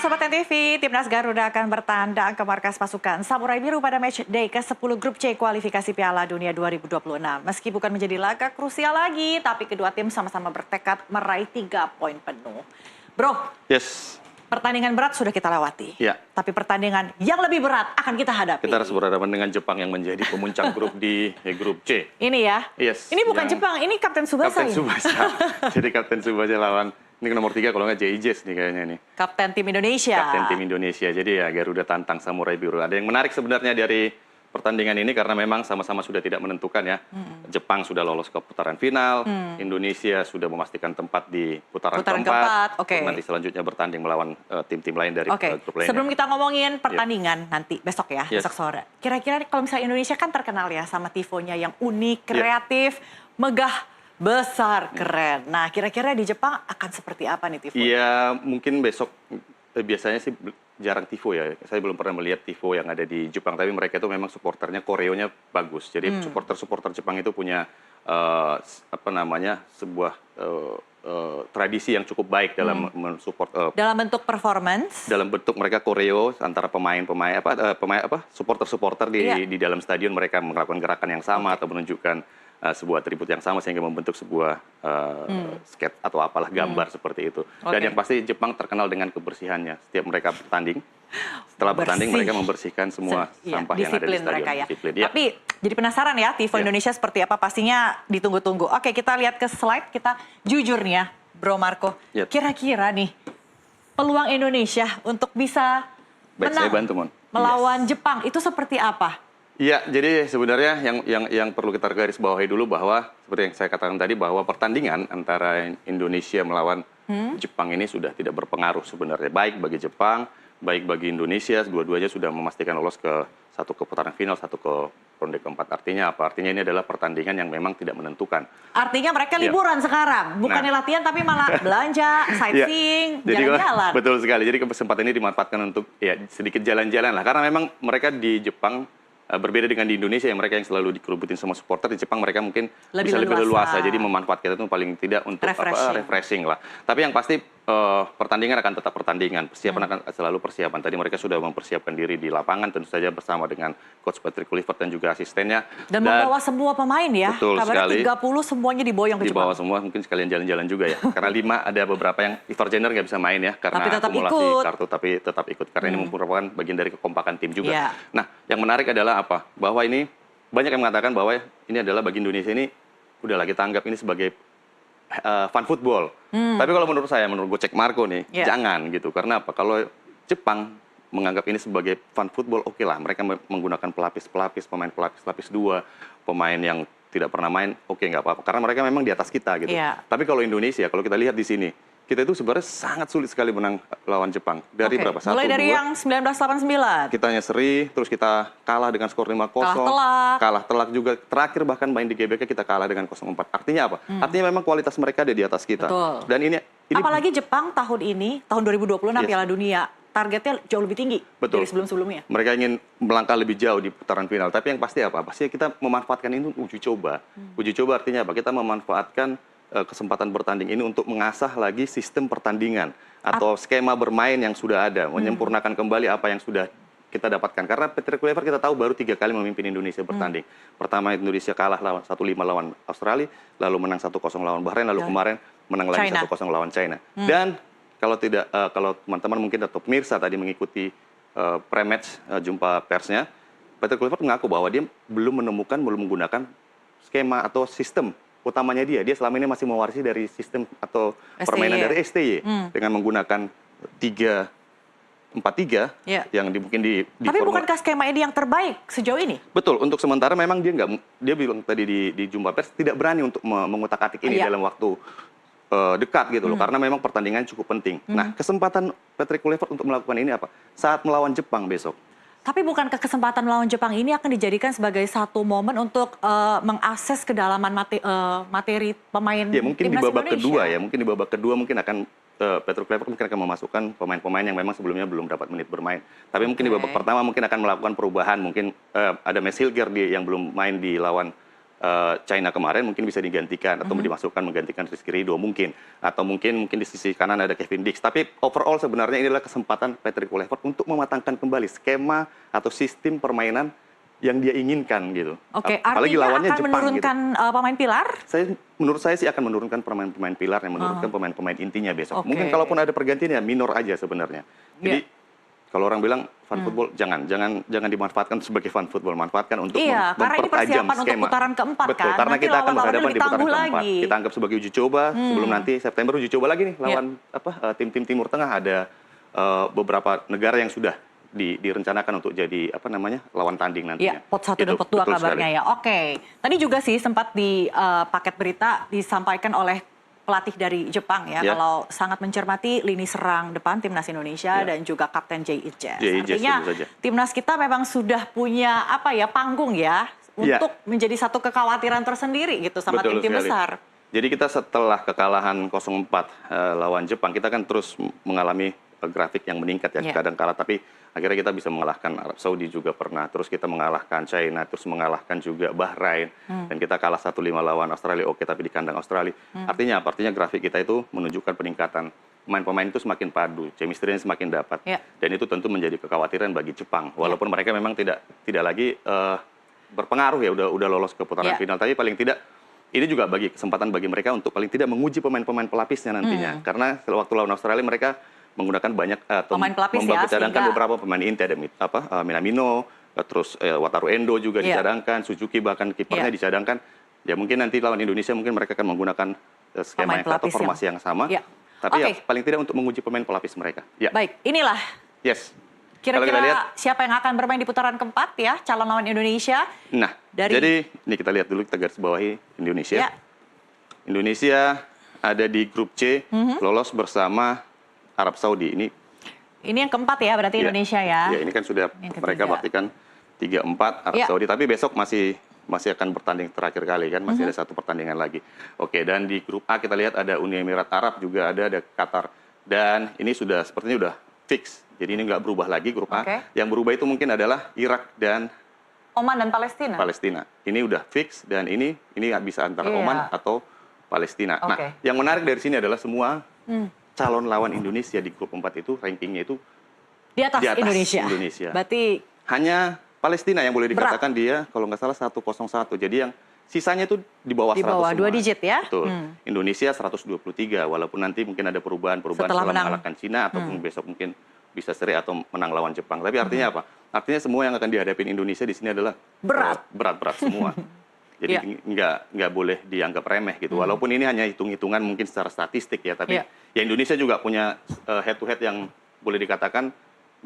Sobat NTV, Timnas Garuda akan bertandang ke markas pasukan Samurai Biru pada match day ke-10 Grup C kualifikasi Piala Dunia 2026. Meski bukan menjadi laga krusial lagi, tapi kedua tim sama-sama bertekad meraih 3 poin penuh. Bro, yes. Pertandingan berat sudah kita lewati, ya. Tapi pertandingan yang lebih berat akan kita hadapi. Kita harus berhadapan dengan Jepang yang menjadi pemuncak grup di grup C. Ini ya? Yes. Ini bukan Jepang, ini Kapten Tsubasa. Kapten Tsubasa. Jadi Kapten Tsubasa lawan, ini nomor 3 kalau nggak JIJS nih kayaknya nih. Kapten tim Indonesia. Kapten tim Indonesia, jadi ya Garuda tantang Samurai Biru. Ada yang menarik sebenarnya dari pertandingan ini karena memang sama-sama sudah tidak menentukan ya. Jepang sudah lolos ke putaran final, Indonesia sudah memastikan tempat di putaran keempat. Okay. Nanti selanjutnya bertanding melawan tim-tim lain dari grup lainnya. Sebelum kita ngomongin pertandingan nanti besok ya, besok sore. Kira-kira kalau misalnya Indonesia kan terkenal ya sama tifonya yang unik, kreatif, megah, besar, keren. Nah, kira-kira di Jepang akan seperti apa nih tifo? Iya, mungkin besok biasanya sih jarang tifo ya. Saya belum pernah melihat tifo yang ada di Jepang, tapi mereka itu memang supporternya koreonya bagus. Jadi supporter Jepang itu punya sebuah tradisi yang cukup baik dalam mensupport dalam bentuk performance. Dalam bentuk mereka koreo antara pemain-pemain supporter di dalam stadion, mereka melakukan gerakan yang sama atau menunjukkan sebuah atribut yang sama sehingga membentuk sebuah skate atau apalah gambar seperti itu. Dan yang pasti Jepang terkenal dengan kebersihannya. Setiap mereka bertanding, setelah bertanding mereka membersihkan semua sampah yang ada di stadion. Mereka ya. Tapi jadi penasaran ya tifo Indonesia seperti apa, pastinya ditunggu-tunggu. Oke, kita lihat ke slide, kita jujur nih ya Bro Marco. Kira-kira nih peluang Indonesia untuk bisa menang melawan Jepang itu seperti apa? Iya, jadi sebenarnya yang perlu kita garis bawahi dulu bahwa seperti yang saya katakan tadi bahwa pertandingan antara Indonesia melawan Jepang ini sudah tidak berpengaruh sebenarnya, baik bagi Jepang, baik bagi Indonesia, dua-duanya sudah memastikan lolos satu ke putaran final, satu ke ronde keempat. Artinya apa? Artinya ini adalah pertandingan yang memang tidak menentukan. Artinya mereka liburan sekarang, bukannya latihan tapi malah belanja, sightseeing, jalan-jalan. Betul sekali. Jadi kesempatan ini dimanfaatkan untuk sedikit jalan-jalan lah, karena memang mereka di Jepang berbeda dengan di Indonesia yang mereka yang selalu dikerubutin sama supporter. Di Jepang mereka mungkin bisa lebih leluasa, jadi memanfaatkan itu paling tidak untuk refreshing lah. Tapi yang pasti pertandingan akan tetap pertandingan, persiapan akan selalu persiapan. Tadi mereka sudah mempersiapkan diri di lapangan, tentu saja bersama dengan Coach Patrick Kluivert dan juga asistennya. Dan membawa semua pemain ya, betul sekali. 30 semuanya diboyong ke Jepang. Dibawa semua, mungkin sekalian jalan-jalan juga ya. Karena 5 ada beberapa yang Ivar Jenner nggak bisa main ya, karena akumulasi kartu, tapi tetap ikut. Karena ini merupakan bagian dari kekompakan tim juga. Nah, yang menarik adalah apa? Bahwa ini, banyak yang mengatakan bahwa ini adalah bagi Indonesia ini, udahlah kita anggap ini sebagai fun football. Tapi kalau menurut saya, menurut Gocek Marco nih, jangan gitu. Karena apa? Kalau Jepang menganggap ini sebagai fun football, oke lah. Mereka menggunakan pelapis-pelapis, pemain pelapis-lapis 2, pemain yang tidak pernah main, oke nggak apa-apa. Karena mereka memang di atas kita gitu. Tapi kalau Indonesia, kalau kita lihat di sini, kita itu sebenarnya sangat sulit sekali menang lawan Jepang. Dari berapa? Mulai dari yang 1989. Kita seri, terus kita kalah dengan skor 5-0. Kalah telak juga. Terakhir bahkan main di GBK kita kalah dengan 0-4. Artinya apa? Artinya memang kualitas mereka ada di atas kita. Dan ini apalagi Jepang tahun ini, tahun 2026 Piala Dunia, targetnya jauh lebih tinggi dari sebelum-sebelumnya. Mereka ingin melangkah lebih jauh di putaran final. Tapi yang pasti apa? Pasti kita memanfaatkan ini untuk uji coba. Uji coba artinya apa? Kita memanfaatkan kesempatan bertanding ini untuk mengasah lagi sistem pertandingan atau skema bermain yang sudah ada, menyempurnakan kembali apa yang sudah kita dapatkan. Karena Patrick Kluivert kita tahu baru 3 kali memimpin Indonesia bertanding. Pertama Indonesia kalah 1-5 lawan Australia, lalu menang 1-0 lawan Bahrain, lalu kemarin menang lagi 1-0 lawan China. Dan kalau teman-teman mungkin atau pemirsa tadi mengikuti pre-match jumpa persnya, Patrick Kluivert mengaku bahwa dia belum menggunakan skema atau sistem utamanya dia selama ini masih mewarisi dari sistem atau permainan dari STY dengan menggunakan 3-4-3 yang mungkin di Tapi bukankah skema ini yang terbaik sejauh ini? Betul, untuk sementara memang dia bilang tadi di jumpa pers tidak berani untuk mengutak-atik ini dalam waktu dekat gitu loh, karena memang pertandingan cukup penting. Nah, kesempatan Patrick Kluivert untuk melakukan ini apa? Saat melawan Jepang besok. Tapi bukankah kesempatan melawan Jepang ini akan dijadikan sebagai satu momen untuk mengakses kedalaman materi pemain timnas Indonesia? Mungkin di babak kedua ya, mungkin di babak kedua mungkin akan Patrick Kluivert mungkin akan memasukkan pemain-pemain yang memang sebelumnya belum dapat menit bermain. Tapi mungkin di babak pertama mungkin akan melakukan perubahan, mungkin ada Mes Hilger yang belum main di lawan China kemarin mungkin bisa digantikan atau dimasukkan menggantikan Rizky Ridho mungkin, atau mungkin di sisi kanan ada Kevin Dix. Tapi overall sebenarnya ini adalah kesempatan Patrick Kluivert untuk mematangkan kembali skema atau sistem permainan yang dia inginkan gitu. Oke, Apalagi artinya lawannya akan Jepang menurunkan gitu. pemain pilar? Menurut saya sih akan menurunkan pemain-pemain pilar, yang menurunkan pemain-pemain intinya besok. Oke. Mungkin kalaupun ada pergantian ya minor aja sebenarnya. Jadi kalau orang bilang fun football, jangan dimanfaatkan sebagai fun football, manfaatkan untuk karena ini mempertajam persiapan skema. untuk putaran keempat. Betul, kan? karena Nanti kita akan berhadapan di putaran keempat. lagi. Kita anggap sebagai uji coba sebelum nanti September uji coba lagi nih lawan tim-tim Timur Tengah. Ada beberapa negara yang sudah direncanakan untuk jadi lawan tanding nantinya. Ya, pot 1 dan pot 2 kabarnya ya. Oke. Tadi juga sih sempat di paket berita disampaikan oleh pelatih dari Jepang ya, kalau sangat mencermati lini serang depan timnas Indonesia dan juga Kapten Jay Ijes. Artinya timnas kita memang sudah punya panggung ya untuk menjadi satu kekhawatiran tersendiri gitu sama tim-tim besar. Jadi kita setelah kekalahan 0-4 lawan Jepang, kita kan terus mengalami grafik yang meningkat ya, kadang kalah tapi akhirnya kita bisa mengalahkan Arab Saudi juga pernah, terus kita mengalahkan China, terus mengalahkan juga Bahrain, dan kita kalah 1-5 lawan Australia, tapi di kandang Australia. Artinya apa? Artinya grafik kita itu menunjukkan peningkatan. Pemain-pemain itu semakin padu, chemistry-nya semakin dapat, dan itu tentu menjadi kekhawatiran bagi Jepang. Walaupun mereka memang tidak lagi berpengaruh ya, udah lolos ke putaran final, tapi paling tidak ini juga kesempatan bagi mereka untuk paling tidak menguji pemain-pemain pelapisnya nantinya. Karena waktu lawan Australia mereka menggunakan banyak atau cadangkan beberapa pemain inti, ada Minamino, terus Wataru Endo juga dicadangkan, Suzuki bahkan kipernya dicadangkan. Ya mungkin nanti lawan Indonesia mungkin mereka akan menggunakan skema atau formasi yang sama. Tapi paling tidak untuk menguji pemain pelapis mereka. Baik, inilah. Kira-kira siapa yang akan bermain di putaran keempat ya, calon lawan Indonesia? Nah, jadi ini kita lihat dulu, kita garis bawahi Indonesia. Indonesia ada di grup C, lolos bersama Arab Saudi. Ini yang keempat ya berarti Indonesia ya. Ya, ini kan sudah mereka pastikan 3-4 Arab Saudi, tapi besok masih akan bertanding terakhir kali kan, masih ada satu pertandingan lagi. Oke, dan di grup A kita lihat ada Uni Emirat Arab juga ada Qatar. Dan ini sepertinya udah fix. Jadi ini nggak berubah lagi grup A. Yang berubah itu mungkin adalah Irak dan Oman dan Palestina. Ini udah fix, dan ini bisa antara Oman atau Palestina. Nah, yang menarik dari sini adalah semua calon lawan Indonesia di grup 4 itu rankingnya itu di atas Indonesia. Berarti hanya Palestina yang boleh dikatakan dia kalau nggak salah 101. Jadi yang sisanya itu di bawah 100 semua. Di bawah 2 digit ya. Betul. Indonesia 123, walaupun nanti mungkin ada perubahan setelah mengalahkan Cina ataupun besok mungkin bisa seri atau menang lawan Jepang. Tapi artinya apa? Artinya semua yang akan dihadapi Indonesia di sini adalah berat semua. Jadi nggak boleh dianggap remeh gitu. Walaupun ini hanya hitung-hitungan mungkin secara statistik ya, tapi ya Indonesia juga punya head to head yang boleh dikatakan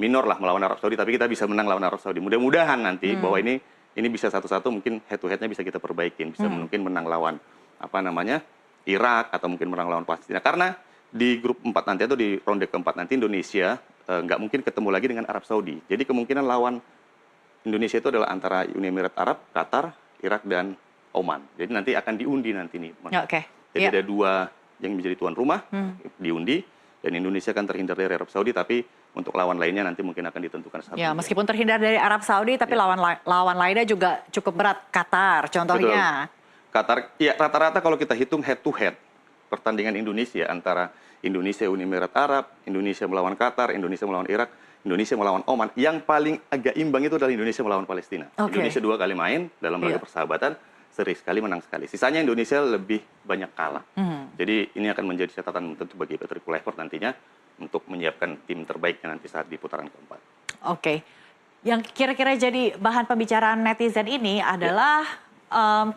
minor lah melawan Arab Saudi, tapi kita bisa menang lawan Arab Saudi. Mudah-mudahan nanti bahwa ini bisa satu-satu mungkin head to headnya bisa kita perbaikin, bisa mungkin menang lawan Irak atau mungkin menang lawan Palestina. Karena di grup 4 nanti atau di ronde keempat nanti Indonesia nggak mungkin ketemu lagi dengan Arab Saudi. Jadi kemungkinan lawan Indonesia itu adalah antara Uni Emirat Arab, Qatar, Irak, dan Oman. Jadi nanti akan diundi nanti nih. Jadi ada 2 yang menjadi tuan rumah diundi, dan Indonesia akan terhindar dari Arab Saudi, tapi untuk lawan lainnya nanti mungkin akan ditentukan satu. Ya, meskipun terhindar dari Arab Saudi, tapi lawan lainnya juga cukup berat. Qatar contohnya. Betul. Qatar, ya rata-rata kalau kita hitung head to head pertandingan Indonesia antara Indonesia Uni Emirat Arab, Indonesia melawan Qatar, Indonesia melawan Irak, Indonesia melawan Oman, yang paling agak imbang itu adalah Indonesia melawan Palestina. Indonesia 2 kali main dalam laga persahabatan, seri sekali, menang sekali. Sisanya Indonesia lebih banyak kalah. Jadi ini akan menjadi catatan tentu bagi Patrick Kluivert nantinya untuk menyiapkan tim terbaiknya nanti saat di putaran keempat. Yang kira-kira jadi bahan pembicaraan netizen ini adalah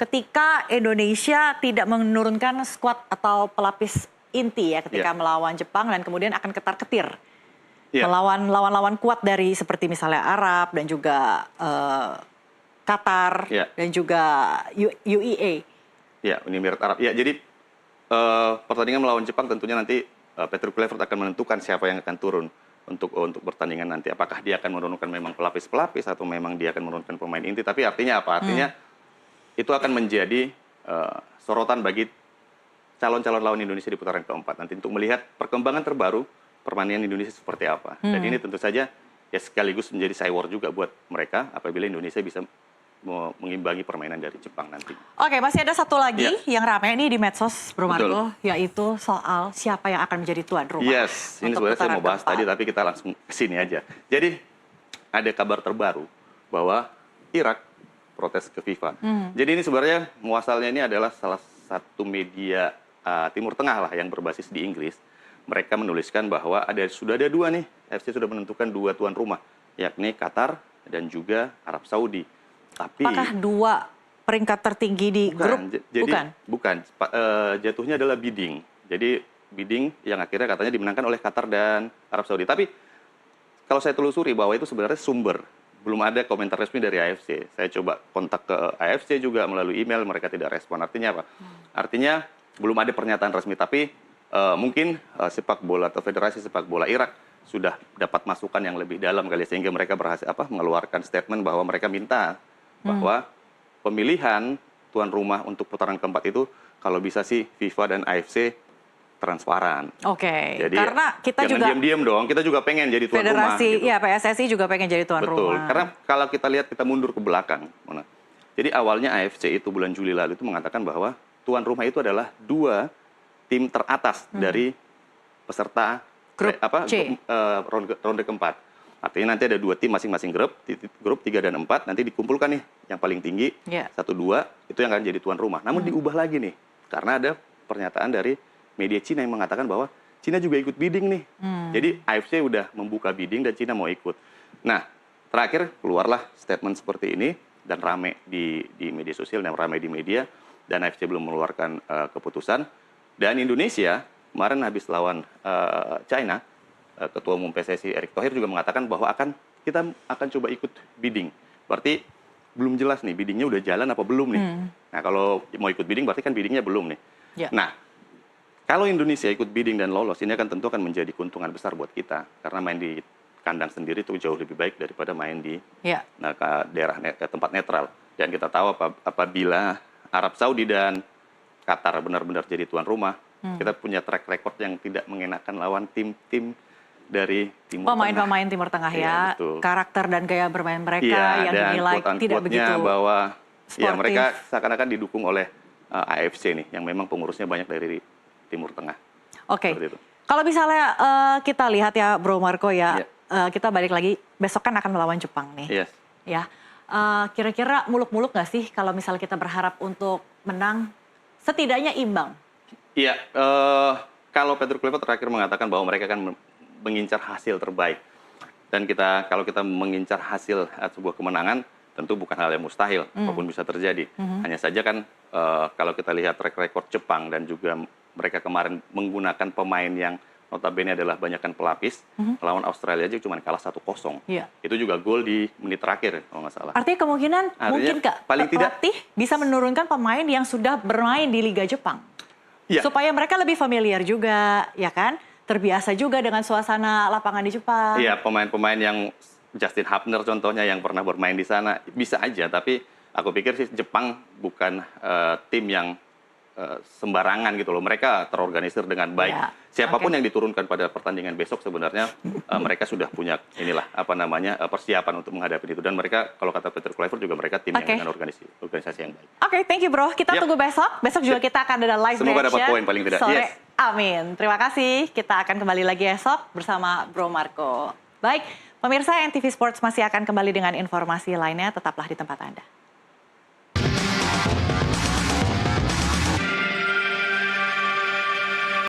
ketika Indonesia tidak menurunkan skuad atau pelapis inti ya ketika melawan Jepang, dan kemudian akan ketar-ketir melawan lawan-lawan kuat dari seperti misalnya Arab dan juga Qatar dan juga UEA. Ya, Uni Emirat Arab. Ya, jadi pertandingan melawan Jepang tentunya nanti Patrick Kluivert akan menentukan siapa yang akan turun untuk bertandingan nanti. Apakah dia akan menurunkan memang pelapis-pelapis atau memang dia akan menurunkan pemain inti. Tapi artinya apa? Artinya itu akan menjadi sorotan bagi calon-calon lawan Indonesia di putaran keempat nanti untuk melihat perkembangan terbaru permainan Indonesia seperti apa. Dan ini tentu saja ya sekaligus menjadi cywar juga buat mereka apabila Indonesia bisa mengimbangi permainan dari Jepang nanti. Oke, masih ada satu lagi yang ramai nih di medsos, Bro Marco, yaitu soal siapa yang akan menjadi tuan rumah. Yes, ini sebenarnya saya mau bahas tadi, tapi kita langsung ke sini aja. Jadi, ada kabar terbaru bahwa Irak protes ke FIFA. Jadi ini sebenarnya muasalnya ini adalah salah satu media Timur Tengah lah yang berbasis di Inggris. Mereka menuliskan bahwa sudah ada dua nih, AFC sudah menentukan dua tuan rumah, yakni Qatar dan juga Arab Saudi. Tapi apakah dua peringkat tertinggi di grup? Bukan. Jatuhnya adalah bidding. Jadi bidding yang akhirnya katanya dimenangkan oleh Qatar dan Arab Saudi. Tapi kalau saya telusuri bahwa itu sebenarnya sumber, belum ada komentar resmi dari AFC. Saya coba kontak ke AFC juga melalui email, mereka tidak respon. Artinya apa? Artinya belum ada pernyataan resmi. Tapi mungkin sepak bola atau Federasi Sepak Bola Irak sudah dapat masukan yang lebih dalam kali, sehingga mereka berhasil mengeluarkan statement bahwa mereka minta bahwa pemilihan tuan rumah untuk putaran keempat itu kalau bisa sih FIFA dan AFC transparan. Oke. Jadi karena kita jangan juga diam-diam dong, kita juga pengen jadi tuan rumah. Federasi, ya PSSI juga pengen jadi tuan Betul. rumah. Karena kalau kita lihat, kita mundur ke belakang, Mona. Jadi awalnya AFC itu bulan Juli lalu itu mengatakan bahwa tuan rumah itu adalah dua tim teratas dari peserta Grup C. Ronde keempat. Artinya nanti ada dua tim masing-masing grup 3 dan 4, nanti dikumpulkan nih yang paling tinggi, 1-2, itu yang akan jadi tuan rumah. Namun diubah lagi nih, karena ada pernyataan dari media Cina yang mengatakan bahwa Cina juga ikut bidding nih. Jadi AFC udah membuka bidding dan Cina mau ikut. Nah, terakhir keluarlah statement seperti ini, dan rame di media sosial dan rame di media, dan AFC belum mengeluarkan keputusan. Dan Indonesia kemarin habis lawan China, Ketua Umum PSSI Erick Thohir juga mengatakan bahwa kita akan coba ikut bidding. Berarti belum jelas nih biddingnya udah jalan apa belum nih. Nah, kalau mau ikut bidding berarti kan biddingnya belum nih. Nah, kalau Indonesia ikut bidding dan lolos, ini tentu akan menjadi keuntungan besar buat kita. Karena main di kandang sendiri itu jauh lebih baik daripada main di daerah tempat netral. Dan kita tahu apabila Arab Saudi dan Qatar benar-benar jadi tuan rumah, kita punya track record yang tidak mengenakan lawan tim-tim dari Timur Tengah. Pemain-pemain Timur Tengah karakter dan gaya bermain mereka yang dinilai tidak begitu bahwa sportif. Mereka seakan-akan didukung oleh AFC nih, yang memang pengurusnya banyak dari Timur Tengah. Oke. Kalau misalnya kita lihat ya Bro Marco kita balik lagi, besok kan akan melawan Jepang nih. Ya, kira-kira muluk-muluk nggak sih kalau misalnya kita berharap untuk menang, setidaknya imbang? Iya, kalau Peter Kluivert terakhir mengatakan bahwa mereka akan mengincar hasil terbaik. Dan kalau kita mengincar hasil sebuah kemenangan, tentu bukan hal yang mustahil, apapun bisa terjadi. Hanya saja kan kalau kita lihat track record Jepang dan juga mereka kemarin menggunakan pemain yang notabene adalah banyakkan pelapis, melawan Australia aja cuma kalah 1-0. Itu juga gol di menit terakhir kalau nggak salah. Artinya kemungkinan mungkin pelatih bisa menurunkan pemain yang sudah bermain di Liga Jepang. Supaya mereka lebih familiar juga, ya kan? Terbiasa juga dengan suasana lapangan di Jepang. Iya, pemain-pemain yang Justin Hapner contohnya yang pernah bermain di sana, bisa aja. Tapi aku pikir sih Jepang bukan tim yang sembarangan gitu loh. Mereka terorganisir dengan baik. Siapapun yang diturunkan pada pertandingan besok sebenarnya mereka sudah punya persiapan untuk menghadapi itu. Dan mereka, kalau kata Peter Kluivert juga mereka tim yang dengan organisasi yang baik. Oke, thank you bro. Kita tunggu besok. Besok juga kita akan ada live Semoga dapat poin paling tidak. Sore. Amin. Terima kasih. Kita akan kembali lagi esok bersama Bro Marco. Baik, pemirsa NTV Sports masih akan kembali dengan informasi lainnya. Tetaplah di tempat Anda.